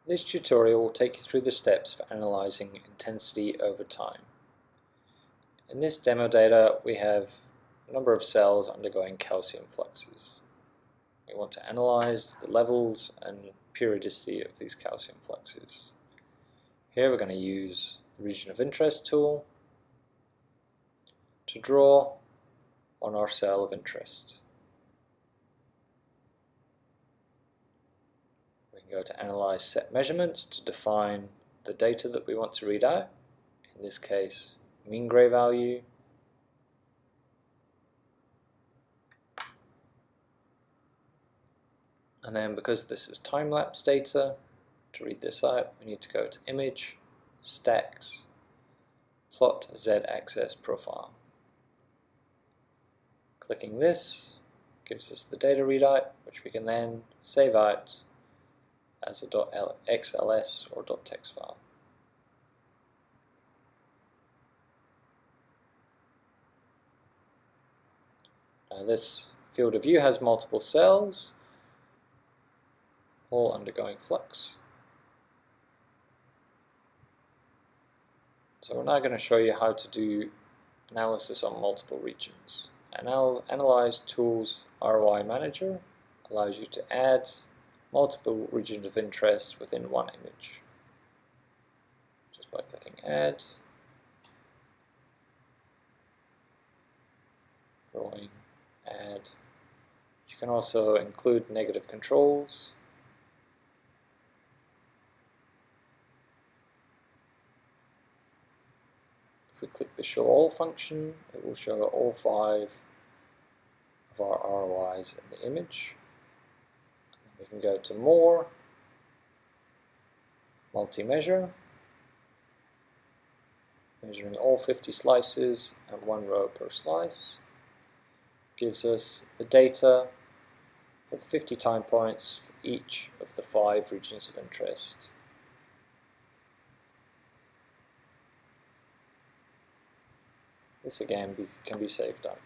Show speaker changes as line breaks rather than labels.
This tutorial will take you through the steps for analysing intensity over time. In this demo data, we have a number of cells undergoing calcium fluxes. We want to analyse the levels and periodicity of these calcium fluxes. Here we're going to use the region of interest tool to draw on our cell of interest. We can go to Analyze Set Measurements to define the data that we want to read out. In this case, mean gray value. And then because this is time-lapse data, to read this out, we need to go to Image, Stacks, Plot Z-axis Profile. Clicking this gives us the data readout, which we can then save out as a .xls or .text file. Now this field of view has multiple cells, all undergoing flux. So we're now going to show you how to do analysis on multiple regions. Analyze Tools ROI Manager allows you to add multiple regions of interest within one image. Just by clicking Add, Drawing, Add. You can also include negative controls. If we click the Show All function, it will show all 5 of our ROIs in the image. We can go to More, Multi-Measure, measuring all 50 slices and 1 row per slice. Gives us the data for the 50 time points for each of the 5 regions of interest. This again can be saved out.